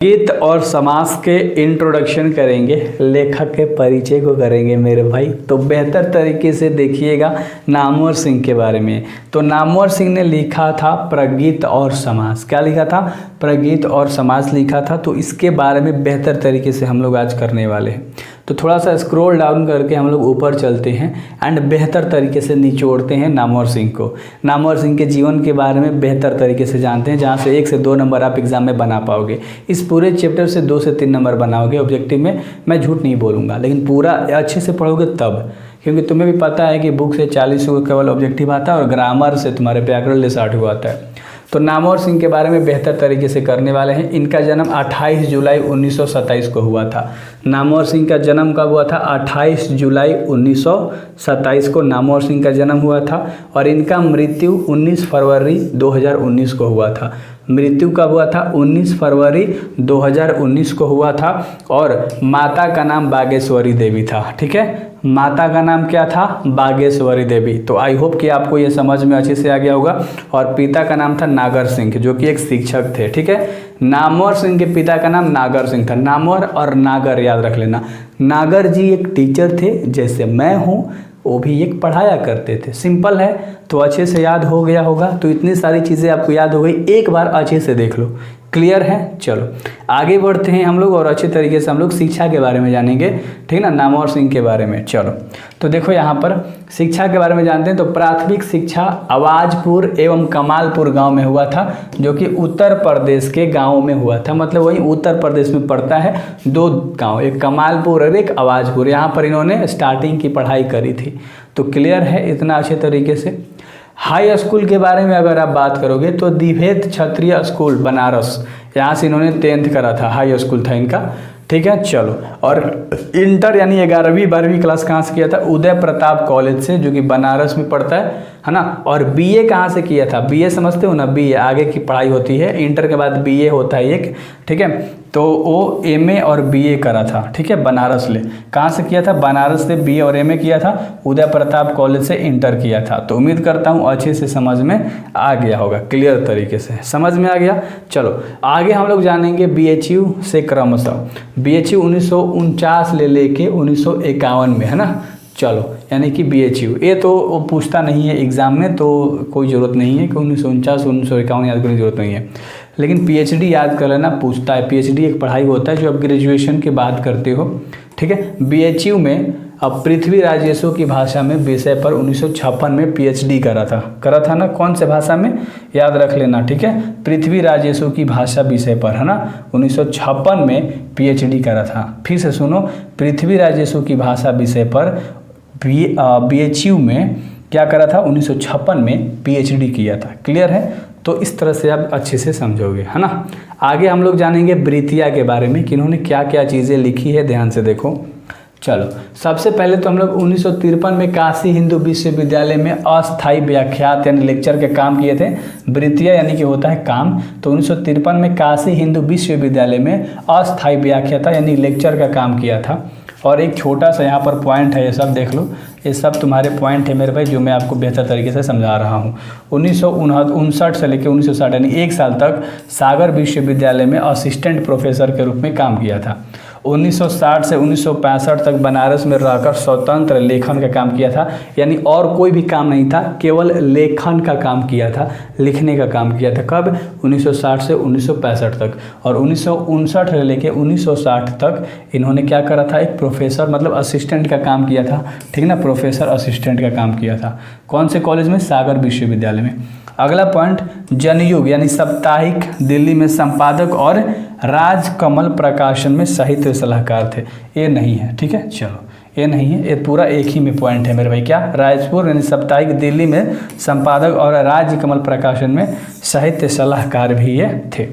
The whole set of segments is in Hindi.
गीत और समास के इंट्रोडक्शन करेंगे, लेखक के परिचय को करेंगे मेरे भाई। तो बेहतर तरीके से देखिएगा नामवर सिंह के बारे में। तो नामवर सिंह ने लिखा था प्रगीत और समास। क्या लिखा था? प्रगीत और समास लिखा था। तो इसके बारे में बेहतर तरीके से हम लोग आज करने वाले हैं। तो थोड़ा सा स्क्रॉल डाउन करके हम लोग ऊपर चलते हैं एंड बेहतर तरीके से निचोड़ते हैं नामवर सिंह को। नामवर सिंह के जीवन के बारे में बेहतर तरीके से जानते हैं, जहाँ से 1 से 2 नंबर आप एग्जाम में बना पाओगे। इस पूरे चैप्टर से 2 से 3 नंबर बनाओगे ऑब्जेक्टिव में। मैं झूठ नहीं बोलूँगा, लेकिन पूरा अच्छे से पढ़ोगे तब, क्योंकि तुम्हें भी पता है कि बुक से 40 को केवल ऑब्जेक्टिव आता है और ग्रामर से तुम्हारे व्याकरण 60 को आता है। तो नामवर सिंह के बारे में बेहतर तरीके से करने वाले हैं। इनका जन्म 28 जुलाई 1927 को हुआ था। नामवर सिंह का जन्म कब हुआ था? 28 जुलाई 1927 को नामवर सिंह का जन्म हुआ था और इनका मृत्यु 19 फरवरी 2019 को हुआ था। मृत्यु कब हुआ था? 19 फरवरी 2019 को हुआ था। और माता का नाम बागेश्वरी देवी था। ठीक है, माता का नाम क्या था? बागेश्वरी देवी। तो आई होप कि आपको ये समझ में अच्छे से आ गया होगा। और पिता का नाम था नागर सिंह, जो कि एक शिक्षक थे। ठीक है, नामवर सिंह के पिता का नाम नागर सिंह था। नामवर और नागर याद रख लेना। नागर जी एक टीचर थे, जैसे मैं हूँ, वो भी एक पढ़ाया करते थे। सिंपल है, तो अच्छे से याद हो गया होगा। तो इतनी सारी चीज़ें आपको याद हो गई, एक बार अच्छे से देख लो। क्लियर है? चलो आगे बढ़ते हैं हम लोग और अच्छे तरीके से हम लोग शिक्षा के बारे में जानेंगे। ठीक ना, नामवर सिंह के बारे में। चलो तो देखो यहाँ पर शिक्षा के बारे में जानते हैं। तो प्राथमिक शिक्षा आवाजपुर एवं कमालपुर गांव में हुआ था, जो कि उत्तर प्रदेश के गाँव में हुआ था। मतलब वही उत्तर प्रदेश में पड़ता है। 2 गांव, एक कमालपुर और एक आवाजपुर, यहाँ पर इन्होंने स्टार्टिंग की पढ़ाई करी थी। तो क्लियर है इतना अच्छे तरीके से। हाई स्कूल के बारे में अगर आप बात करोगे तो दिव्येत क्षत्रिय स्कूल बनारस, यहाँ से इन्होंने 10th करा था। हाई स्कूल था इनका। ठीक है, चलो। और इंटर यानी 11वीं 12वीं क्लास कहाँ से किया था? उदय प्रताप कॉलेज से, जो कि बनारस में पड़ता है ना। और बीए कहाँ से किया था? बीए समझते हो ना, बीए आगे की पढ़ाई होती है। इंटर के बाद बीए होता है एक। ठीक है, तो वो एमए और बीए करा था। ठीक है, बनारस ले। कहाँ से किया था? बनारस से बीए और एमए किया था। उदय प्रताप कॉलेज से इंटर किया था। तो उम्मीद करता हूँ अच्छे से समझ में आ गया होगा, क्लियर तरीके से समझ में आ गया। चलो आगे हम लोग जानेंगे बीएचयू से क्रमशः। बीएचयू 1949 लेके 1951 में, है ना। चलो यानी कि बीएचयू, ये तो वो पूछता नहीं है एग्जाम में, तो कोई ज़रूरत नहीं है कि 1949 1951 याद करने की जरूरत नहीं है। लेकिन पीएचडी याद कर लेना, पूछता है। पीएचडी एक पढ़ाई होता है जो आप ग्रेजुएशन के बाद करते हो। ठीक है, बीएचयू में अब पृथ्वी राजेशों की भाषा में विषय पर 1956 में पीएचडी करा था ना। कौन से भाषा में? याद रख लेना। ठीक है, पृथ्वी राजेशों की भाषा विषय पर, है ना। 1956 में पीएचडी करा था। फिर से सुनो, पृथ्वी राजेशों की भाषा विषय पर बीएचयू में क्या करा था? 1956 में पीएचडी किया था। क्लियर है? तो इस तरह से आप अच्छे से समझोगे, है ना। आगे हम लोग जानेंगे वृत्तिया के बारे में कि इन्होंने क्या क्या चीज़ें लिखी है। ध्यान से देखो। चलो सबसे पहले तो हम लोग 1953 में काशी हिंदू विश्वविद्यालय में अस्थायी व्याख्यात यानी लेक्चर के काम किए थे। वृत्तिया यानी कि होता है काम। तो 1953 में काशी हिंदू विश्वविद्यालय में अस्थायी व्याख्याता यानी लेक्चर का काम किया था। और एक छोटा सा यहाँ पर पॉइंट है, ये सब देख लो, ये सब तुम्हारे पॉइंट है मेरे भाई, जो मैं आपको बेहतर तरीके से समझा रहा हूँ। 1959 से लेकर 1960 यानी 1 साल तक सागर विश्वविद्यालय में असिस्टेंट प्रोफेसर के रूप में काम किया था। 1960 से 1965 तक बनारस में रहकर स्वतंत्र लेखन का काम किया था। यानी और कोई भी काम नहीं था, केवल लेखन का काम किया था, लिखने का काम किया था। कब? 1960 से 1965 तक। और 1959 से लेकर 1960 तक इन्होंने क्या करा था? एक प्रोफेसर मतलब असिस्टेंट का काम किया था। ठीक ना, प्रोफेसर असिस्टेंट का काम किया था। कौन से कॉलेज में? सागर विश्वविद्यालय में। अगला पॉइंट, जनयुग यानी साप्ताहिक दिल्ली में संपादक और राजकमल प्रकाशन में साहित्य सलाहकार थे। ये नहीं है। ठीक है, चलो ये नहीं है, ये पूरा एक ही में पॉइंट है मेरे भाई। क्या? राजपुर यानी साप्ताहिक दिल्ली में संपादक और राजकमल प्रकाशन में साहित्य सलाहकार भी ये थे।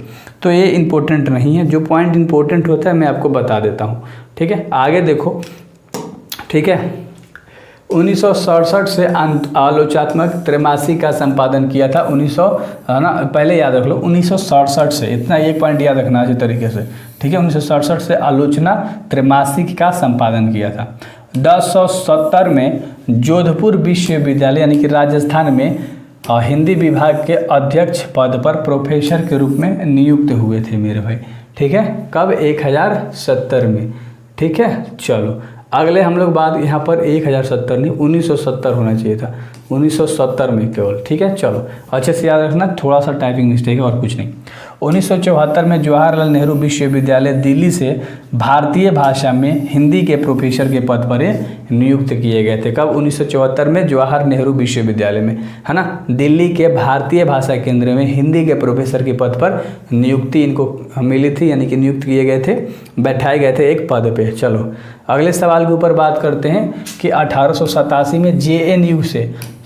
तो ये इम्पोर्टेंट नहीं है, जो पॉइंट इम्पोर्टेंट होता है मैं आपको बता देता हूँ। ठीक है, आगे देखो। ठीक है, 1967 से आलोचनात्मक त्रैमासिक का संपादन किया था। 1900 है ना, पहले याद रख लो 1967 से, इतना एक पॉइंट याद रखना अच्छे तरीके से। ठीक है, 1967 से आलोचना त्रैमासिक का संपादन किया था। 1970 में जोधपुर विश्वविद्यालय यानी कि राजस्थान में हिंदी विभाग के अध्यक्ष पद पर प्रोफेसर के रूप में नियुक्त हुए थे मेरे भाई। ठीक है, कब? 1070 में। ठीक है, चलो अगले हम लोग बात यहाँ पर 1070 नहीं 1970 होना चाहिए था, 1970 में केवल। ठीक है, चलो अच्छे से याद रखना, थोड़ा सा टाइपिंग मिस्टेक है और कुछ नहीं। 1974 में जवाहरलाल नेहरू विश्वविद्यालय दिल्ली से भारतीय भाषा में हिंदी के प्रोफेसर के पद पर नियुक्त किए गए थे। कब? 1974 में जवाहर नेहरू विश्वविद्यालय में, है ना, दिल्ली के भारतीय भाषा केंद्र में हिंदी के प्रोफेसर के पद पर नियुक्ति इनको मिली थी, यानी कि नियुक्त किए गए थे, बैठाए गए थे एक पद पे। चलो अगले सवाल के ऊपर बात करते हैं कि 1887 में JNU से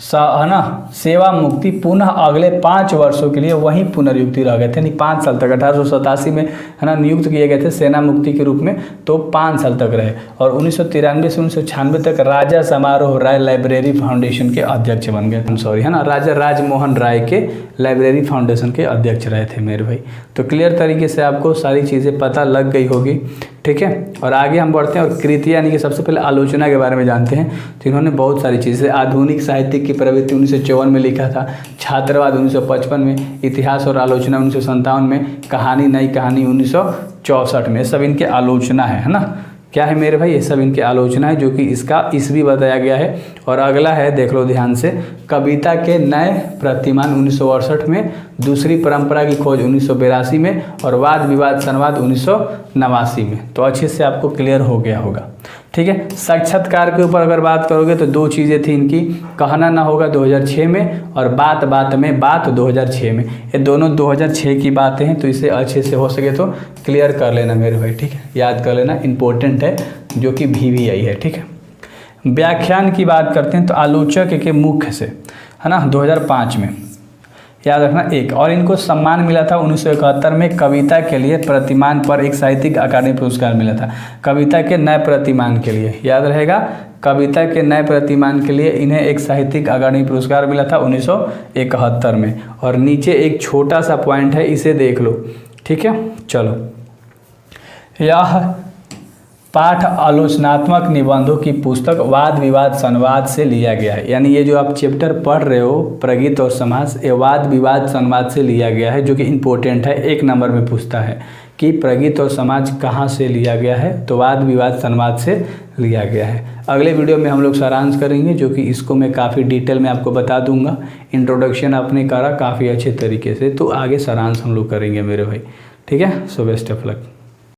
है ना सेवा मुक्ति पुनः अगले 5 वर्षों के लिए वहीं पुनर्युक्ति रह गए थे, यानी 5 साल तक। 1887 में है ना नियुक्त किए गए थे सेना मुक्ति के रूप में, तो 5 साल तक रहे। और 1993 से 1996 तक राजा समारोह राय लाइब्रेरी फाउंडेशन के अध्यक्ष बन गए। सॉरी, है ना, राजा राजमोहन राय के लाइब्रेरी फाउंडेशन के अध्यक्ष रहे थे मेरे भाई। तो क्लियर तरीके से आपको सारी चीज़ें पता लग गई होगी। ठीक है, और आगे हम बढ़ते हैं और कृतियाँ यानी कि सबसे पहले आलोचना के बारे में जानते हैं। तो इन्होंने बहुत सारी चीज़ें, आधुनिक साहित्य की प्रवृत्ति 1954 में लिखा था, छात्रवाद 1955 में, इतिहास और आलोचना 1957 में, कहानी नई कहानी 1964 में। सब इनके आलोचना है ना, क्या है मेरे भाई, ये सब इनकी आलोचना है, जो कि इसका ईस्वी बताया गया है। और अगला है, देख लो ध्यान से, कविता के नए प्रतिमान 1968 में, दूसरी परंपरा की खोज 1982 में, और वाद विवाद संवाद 1989 में। तो अच्छे से आपको क्लियर हो गया होगा। ठीक है, साक्षात्कार के ऊपर अगर बात करोगे तो 2 चीज़ें थी इनकी, कहना ना होगा 2006 में, और बात बात में बात 2006 में। ये दोनों 2006 की बातें हैं, तो इसे अच्छे से हो सके तो क्लियर कर लेना मेरे भाई। ठीक है, याद कर लेना, इंपॉर्टेंट है, जो कि VVI है। ठीक है, व्याख्यान की बात करते हैं तो आलोचक के मुख्य से, है ना, 2005 में याद रखना एक। और इनको सम्मान मिला था 1971 में, कविता के लिए प्रतिमान पर एक साहित्यिक अकादमी पुरस्कार मिला था। कविता के नए प्रतिमान के लिए याद रहेगा, कविता के नए प्रतिमान के लिए इन्हें एक साहित्यिक अकादमी पुरस्कार मिला था 1971 में। और नीचे एक छोटा सा पॉइंट है, इसे देख लो। ठीक है, चलो, यह पाठ आलोचनात्मक निबंधों की पुस्तक वाद विवाद संवाद से लिया गया है। यानी ये जो आप चैप्टर पढ़ रहे हो प्रगीत और समास, ये वाद विवाद संवाद से लिया गया है, जो कि इम्पोर्टेंट है, 1 नंबर में पूछता है कि प्रगीत और समाज कहाँ से लिया गया है, तो वाद विवाद संवाद से लिया गया है। अगले वीडियो में हम लोग सारांश करेंगे, जो कि इसको मैं काफ़ी डिटेल में आपको बता दूंगा। इंट्रोडक्शन आपने करा काफ़ी अच्छे तरीके से, तो आगे सारांश हम लोग करेंगे मेरे भाई। ठीक है, सो बेस्ट ऑफ लक।